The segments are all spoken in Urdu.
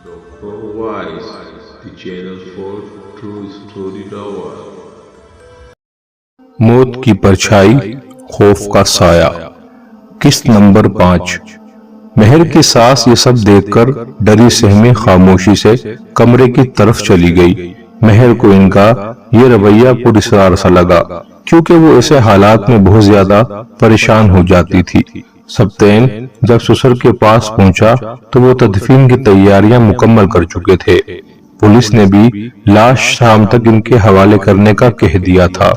Dr. Wise, the channel for true story lover. موت کی پرچھائی، خوف کا سایہ، قسط نمبر 5۔ مہر کی ساس یہ سب دیکھ کر ڈری سہمی خاموشی سے کمرے کی طرف چلی گئی۔ مہر کو ان کا یہ رویہ پر اسرار سا لگا، کیونکہ وہ ایسے حالات میں بہت زیادہ پریشان ہو جاتی تھی۔ سبتین جب سسر کے پاس پہنچا تو وہ تدفین کی تیاریاں مکمل کر چکے تھے۔ پولیس نے بھی لاش شام تک ان کے حوالے کرنے کا کہہ دیا تھا۔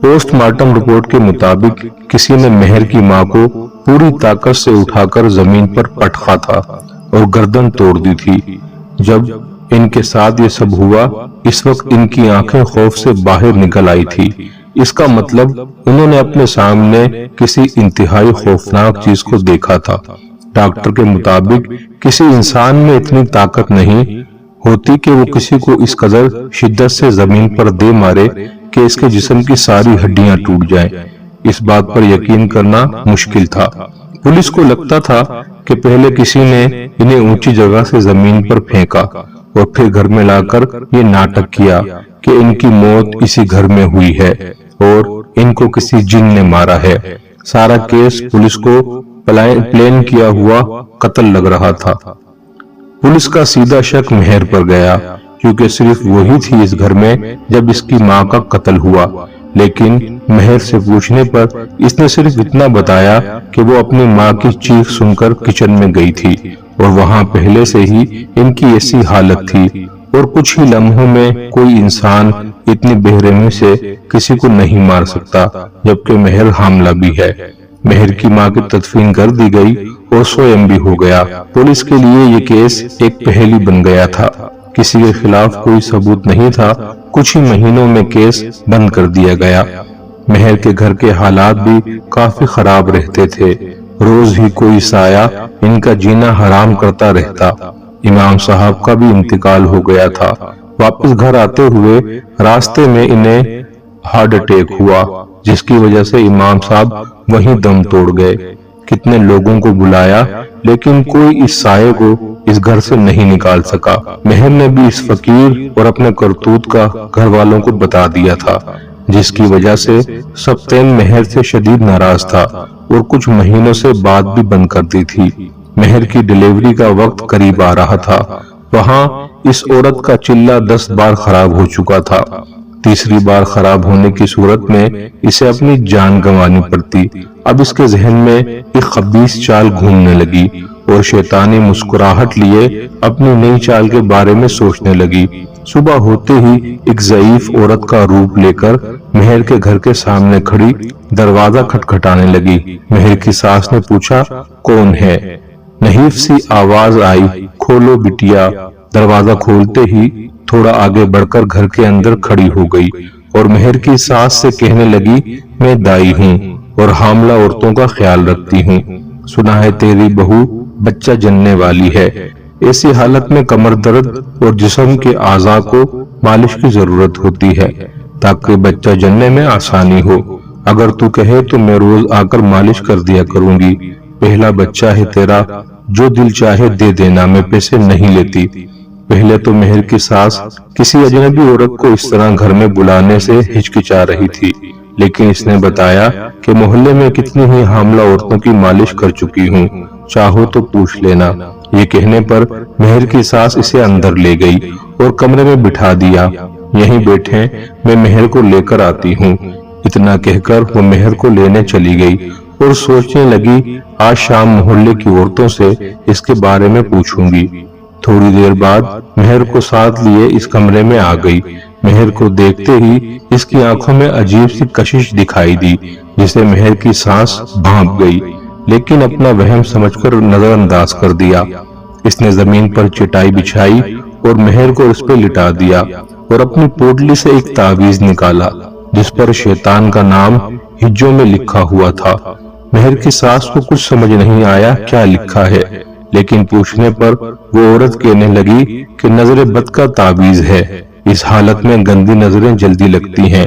پوسٹ مارٹم رپورٹ کے مطابق کسی نے مہر کی ماں کو پوری طاقت سے اٹھا کر زمین پر پٹخا تھا اور گردن توڑ دی تھی۔ جب ان کے ساتھ یہ سب ہوا، اس وقت ان کی آنکھیں خوف سے باہر نکل آئی تھی۔ اس کا مطلب انہوں نے اپنے سامنے کسی انتہائی خوفناک چیز کو دیکھا تھا۔ ڈاکٹر کے مطابق کسی انسان میں اتنی طاقت نہیں ہوتی کہ وہ کسی کو اس قدر شدت سے زمین پر دے مارے کہ اس کے جسم کی ساری ہڈیاں ٹوٹ جائیں۔ اس بات پر یقین کرنا مشکل تھا۔ پولیس کو لگتا تھا کہ پہلے کسی نے انہیں اونچی جگہ سے زمین پر پھینکا اور پھر گھر میں لا کر یہ ناٹک کیا کہ ان کی موت اسی گھر میں ہوئی ہے اور ان کو کسی جن نے مارا ہے۔ سارا کیس پولیس کو پلان کیا ہوا قتل لگ رہا تھا۔ پولیس کا سیدھا شک مہر پر گیا، کیونکہ صرف وہی تھی اس گھر میں جب اس کی ماں کا قتل ہوا۔ لیکن مہر سے پوچھنے پر اس نے صرف اتنا بتایا کہ وہ اپنی ماں کی چیخ سن کر کچن میں گئی تھی اور وہاں پہلے سے ہی ان کی ایسی حالت تھی اور کچھ ہی لمحوں میں کوئی انسان اتنی بے رحمی سے کسی کو نہیں مار سکتا، جبکہ مہر حاملہ بھی ہے۔ مہر کی ماں کی تدفین کر دی گئی اور سوئم بھی ہو گیا۔ پولیس کے لیے یہ کیس ایک پہیلی بن گیا تھا۔ کسی کے خلاف کوئی ثبوت نہیں تھا۔ کچھ ہی مہینوں میں کیس بند کر دیا گیا۔ مہر کے گھر کے حالات بھی کافی خراب رہتے تھے۔ روز ہی کوئی سایہ ان کا جینا حرام کرتا رہتا۔ امام صاحب کا بھی انتقال ہو گیا تھا۔ واپس گھر آتے ہوئے راستے میں انہیں ہارٹ اٹیک ہوا، جس کی وجہ سے امام صاحب وہیں دم توڑ گئے۔ کتنے لوگوں کو بلایا لیکن کوئی اس سائے کو اس گھر سے نہیں نکال سکا۔ مہر نے بھی اس فقیر اور اپنے کرتوت کا گھر والوں کو بتا دیا تھا، جس کی وجہ سے سبتین مہر سے شدید ناراض تھا اور کچھ مہینوں سے بات بھی بند کر دی تھی۔ مہر کی ڈیلیوری کا وقت قریب آ رہا تھا۔ وہاں اس عورت کا چلہ 10 بار خراب ہو چکا تھا۔ تیسری بار خراب ہونے کی صورت میں اسے اپنی جان گنوانی پڑتی۔ اب اس کے ذہن میں ایک خبیث چال گھومنے لگی اور شیطانی مسکراہٹ لیے اپنی نئی چال کے بارے میں سوچنے لگی۔ صبح ہوتے ہی ایک ضعیف عورت کا روپ لے کر مہر کے گھر کے سامنے کھڑی دروازہ کھٹکھٹانے لگی۔ مہر کی ساس نے پوچھا، کون ہے؟ نحیف سی آواز آئی، کھولو بٹیا۔ دروازہ کھولتے ہی تھوڑا آگے بڑھ کر گھر کے اندر کھڑی ہو گئی اور مہر کی ساس سے کہنے لگی، میں دائی ہوں اور حاملہ عورتوں کا خیال رکھتی ہوں۔ سنا ہے تیری بہو بچہ جننے والی ہے۔ ایسی حالت میں کمر درد اور جسم کے اعضاء کو مالش کی ضرورت ہوتی ہے تاکہ بچہ جننے میں آسانی ہو۔ اگر تو کہے تو میں روز آ کر مالش کر دیا کروں گی۔ پہلا بچہ ہے تیرا، جو دل چاہے دے دینا، میں پیسے نہیں لیتی۔ پہلے تو مہر کی ساس کسی اجنبی عورت کو اس طرح گھر میں بلانے سے ہچکچا رہی تھی، لیکن اس نے بتایا کہ محلے میں کتنی ہی حاملہ عورتوں کی مالش کر چکی ہوں، چاہو تو پوچھ لینا۔ یہ کہنے پر مہر کی ساس اسے اندر لے گئی اور کمرے میں بٹھا دیا۔ یہیں بیٹھے، میں مہر کو لے کر آتی ہوں۔ اتنا کہہ کر وہ مہر کو لینے چلی گئی اور سوچنے لگی، آج شام محلے کی عورتوں سے اس کے بارے میں پوچھوں گی۔ تھوڑی دیر بعد مہر کو ساتھ لیے اس کمرے میں آ گئی۔ مہر کو دیکھتے ہی اس کی آنکھوں میں عجیب سی کشش دکھائی دی، جسے مہر کی سانس بھانپ گئی، لیکن اپنا وہم سمجھ کر نظر انداز کر دیا۔ اس نے زمین پر چٹائی بچھائی اور مہر کو اس پہ لٹا دیا اور اپنی پوٹلی سے ایک تعویذ نکالا، جس پر شیطان کا نام ہجوں میں لکھا ہوا تھا۔ مہر کی ساس کو کچھ سمجھ نہیں آیا کیا لکھا ہے، لیکن پوچھنے پر وہ عورت کہنے لگی کہ نظر بد کا تعویذ ہے۔ اس حالت میں گندی نظریں جلدی لگتی ہیں۔